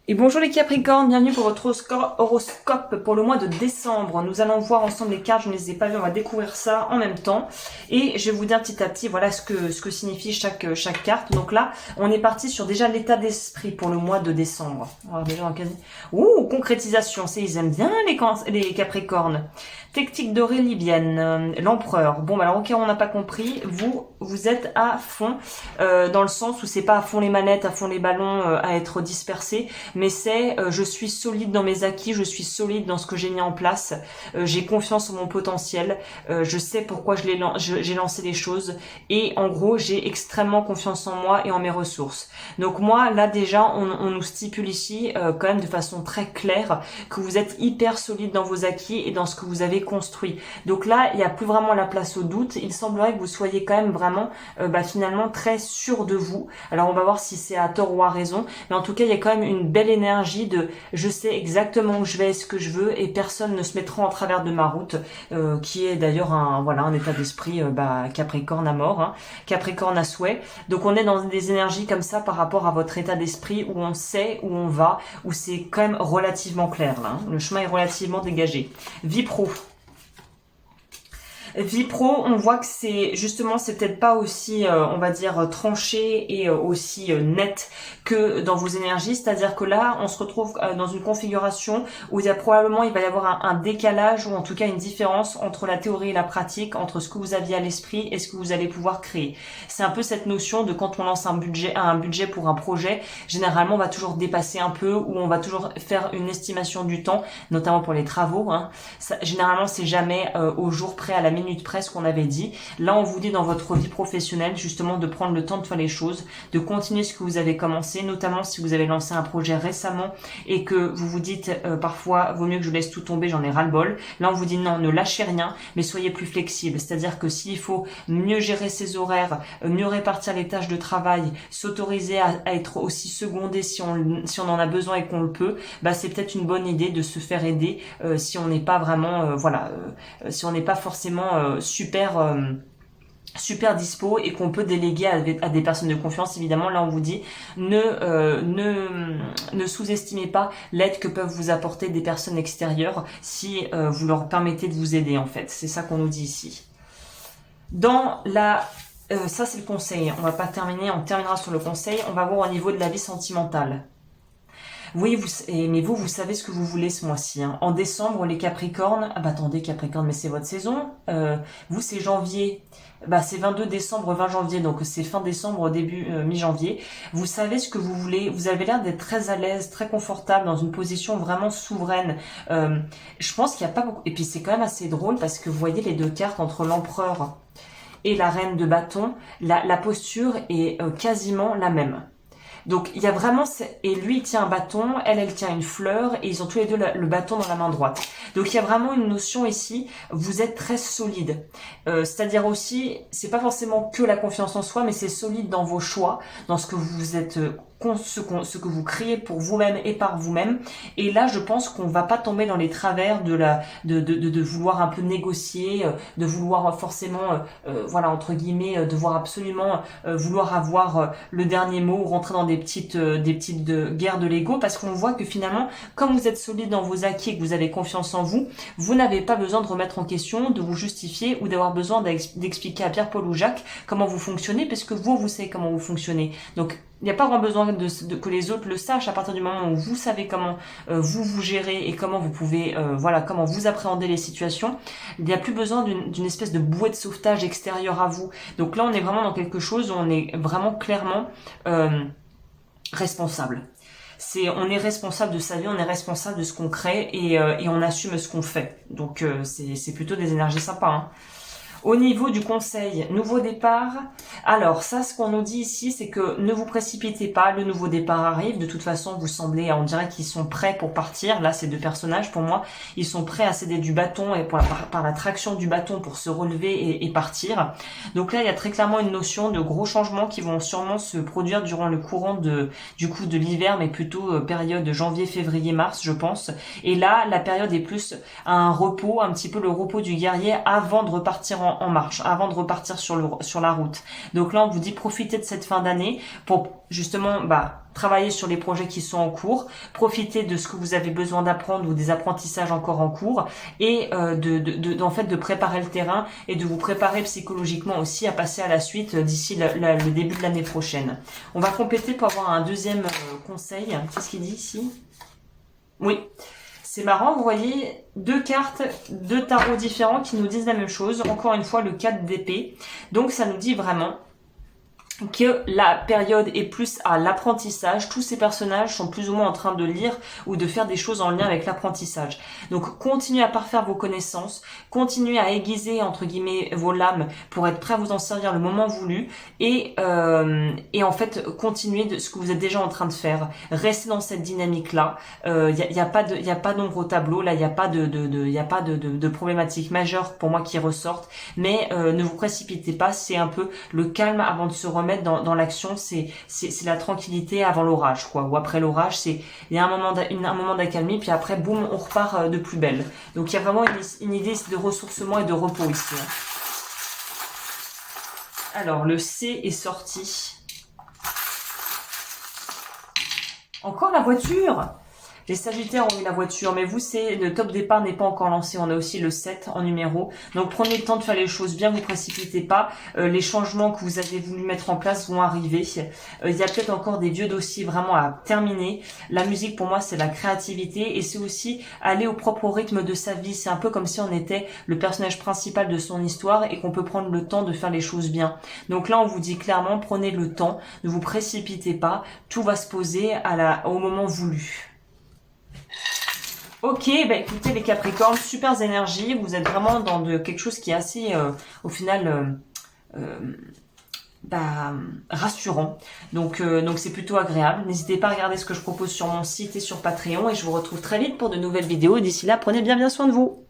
Et bonjour les Capricornes, bienvenue pour votre horoscope pour le mois de décembre. Nous allons voir ensemble les cartes, je ne les ai pas vues, on va découvrir ça en même temps. Et je vais vous dire petit à petit, voilà ce que signifie chaque carte. Donc là, on est parti sur déjà l'état d'esprit pour le mois de décembre. Alors déjà, ouh, concrétisation, c'est ils aiment bien les Capricornes. Technique d'Aurélie-Vienne, l'empereur. Bon, bah alors ok, on n'a pas compris. Vous êtes à fond, dans le sens où c'est pas à fond les manettes, à fond les ballons, à être dispersé, mais c'est je suis solide dans mes acquis, je suis solide dans ce que j'ai mis en place, j'ai confiance en mon potentiel, je sais pourquoi j'ai lancé les choses, et en gros, j'ai extrêmement confiance en moi et en mes ressources. Donc moi, là déjà, on nous stipule ici, quand même de façon très claire, que vous êtes hyper solide dans vos acquis et dans ce que vous avez construit. Donc là, il n'y a plus vraiment la place au doute. Il semblerait que vous soyez quand même vraiment, finalement, très sûr de vous. Alors on va voir si c'est à tort ou à raison, mais en tout cas, il y a quand même une belle énergie de je sais exactement où je vais, ce que je veux, et personne ne se mettra en travers de ma route, qui est d'ailleurs un état d'esprit Capricorne à mort, hein, Capricorne à souhait. Donc on est dans des énergies comme ça par rapport à votre état d'esprit où on sait où on va, où c'est quand même relativement clair là, hein. Le chemin est relativement dégagé. Vie pro. Vie pro, on voit que c'est peut-être pas aussi, on va dire, tranché et aussi net que dans vos énergies. C'est-à-dire que là, on se retrouve dans une configuration où il va y avoir un décalage ou en tout cas une différence entre la théorie et la pratique, entre ce que vous aviez à l'esprit et ce que vous allez pouvoir créer. C'est un peu cette notion de quand on lance un budget pour un projet, généralement on va toujours dépasser un peu ou on va toujours faire une estimation du temps, notamment pour les travaux, hein. Généralement c'est jamais au jour près, à la minute près ce qu'on avait dit. Là on vous dit dans votre vie professionnelle justement de prendre le temps de faire les choses, de continuer ce que vous avez commencé, notamment si vous avez lancé un projet récemment et que vous vous dites parfois vaut mieux que je laisse tout tomber, j'en ai ras-le-bol. Là on vous dit non, ne lâchez rien, mais soyez plus flexible. C'est-à-dire que s'il faut mieux gérer ses horaires, mieux répartir les tâches de travail, s'autoriser à être aussi secondé si on en a besoin et qu'on le peut, c'est peut-être une bonne idée de se faire aider si on n'est pas vraiment si on n'est pas forcément super dispo et qu'on peut déléguer à des personnes de confiance. Évidemment, là on vous dit ne sous-estimez pas l'aide que peuvent vous apporter des personnes extérieures si vous leur permettez de vous aider en fait. C'est ça qu'on nous dit ici. Ça c'est le conseil. On va pas terminer, on terminera sur le conseil. On va voir au niveau de la vie sentimentale. Oui, mais vous savez ce que vous voulez ce mois-ci, hein. En décembre, les Capricornes, attendez, Capricorne, mais c'est votre saison. Vous, c'est janvier. C'est 22 décembre, 20 janvier, donc c'est fin décembre, début mi-janvier. Vous savez ce que vous voulez. Vous avez l'air d'être très à l'aise, très confortable, dans une position vraiment souveraine. Je pense qu'il n'y a pas beaucoup. Et puis c'est quand même assez drôle parce que vous voyez les deux cartes entre l'empereur et la reine de bâton. La posture est quasiment la même. Donc il y a vraiment, et lui il tient un bâton, elle tient une fleur, et ils ont tous les deux le bâton dans la main droite. Donc il y a vraiment une notion ici, vous êtes très solide. C'est-à-dire aussi, c'est pas forcément que la confiance en soi, mais c'est solide dans vos choix, dans ce que vous êtes ce que vous créez pour vous-même et par vous-même. Et là, je pense qu'on va pas tomber dans les travers de vouloir un peu négocier, de vouloir forcément, entre guillemets, devoir absolument vouloir avoir le dernier mot, rentrer dans des petites guerres de l'ego, parce qu'on voit que finalement, comme vous êtes solide dans vos acquis et que vous avez confiance en vous, vous n'avez pas besoin de remettre en question, de vous justifier ou d'avoir besoin d'expliquer à Pierre, Paul ou Jacques comment vous fonctionnez, parce que vous savez comment vous fonctionnez. Donc il n'y a pas grand besoin que les autres le sachent. À partir du moment où vous savez comment vous gérez et comment vous pouvez, comment vous appréhendez les situations, il n'y a plus besoin d'une espèce de bouée de sauvetage extérieure à vous. Donc là, on est vraiment dans quelque chose où on est vraiment clairement responsable. On est responsable de sa vie, on est responsable de ce qu'on crée et on assume ce qu'on fait. Donc c'est plutôt des énergies sympas, hein. Au niveau du conseil, nouveau départ. Alors ça, ce qu'on nous dit ici, c'est que ne vous précipitez pas, le nouveau départ arrive. De toute façon, on dirait qu'ils sont prêts pour partir. Là, ces deux personnages, pour moi, ils sont prêts à céder du bâton et par la traction du bâton pour se relever et partir. Donc là, il y a très clairement une notion de gros changements qui vont sûrement se produire durant le courant de l'hiver, mais plutôt période janvier, février, mars, je pense. Et là, la période est plus un repos, un petit peu le repos du guerrier avant de repartir en marche, avant de repartir sur la route. Donc là, on vous dit profitez de cette fin d'année pour justement travailler sur les projets qui sont en cours, profiter de ce que vous avez besoin d'apprendre ou des apprentissages encore en cours et en fait de préparer le terrain et de vous préparer psychologiquement aussi à passer à la suite d'ici le début de l'année prochaine. On va compléter pour avoir un deuxième conseil. Qu'est-ce qu'il dit ici? Oui. C'est marrant, vous voyez, deux cartes, deux tarots différents qui nous disent la même chose. Encore une fois, le 4 d'épée. Donc, ça nous dit vraiment que la période est plus à l'apprentissage. Tous ces personnages sont plus ou moins en train de lire ou de faire des choses en lien avec l'apprentissage. Donc, continuez à parfaire vos connaissances, continuez à aiguiser, entre guillemets, vos lames pour être prêt à vous en servir le moment voulu et en fait, continuez de ce que vous êtes déjà en train de faire. Restez dans cette dynamique-là. Y a pas d'ombre au tableau. Là, il n'y a pas de problématiques majeures pour moi qui ressortent. Mais ne vous précipitez pas. C'est un peu le calme avant de se remettre dans l'action, c'est la tranquillité avant l'orage, quoi. Ou après l'orage, il y a un moment d'accalmie, puis après, boum, on repart de plus belle. Donc il y a vraiment une idée de ressourcement et de repos ici. Alors, le C est sorti. Encore la voiture! Les Sagittaires ont eu la voiture, mais vous, le top départ n'est pas encore lancé. On a aussi le 7 en numéro. Donc, prenez le temps de faire les choses bien, vous précipitez pas. Les changements que vous avez voulu mettre en place vont arriver. Il y a peut-être encore des vieux dossiers vraiment à terminer. La musique, pour moi, c'est la créativité et c'est aussi aller au propre rythme de sa vie. C'est un peu comme si on était le personnage principal de son histoire et qu'on peut prendre le temps de faire les choses bien. Donc là, on vous dit clairement, prenez le temps, ne vous précipitez pas. Tout va se poser au moment voulu. Ok, écoutez les Capricornes, super énergie, vous êtes vraiment dans quelque chose qui est assez, au final, rassurant. Donc c'est plutôt agréable. N'hésitez pas à regarder ce que je propose sur mon site et sur Patreon et je vous retrouve très vite pour de nouvelles vidéos. D'ici là, prenez bien soin de vous.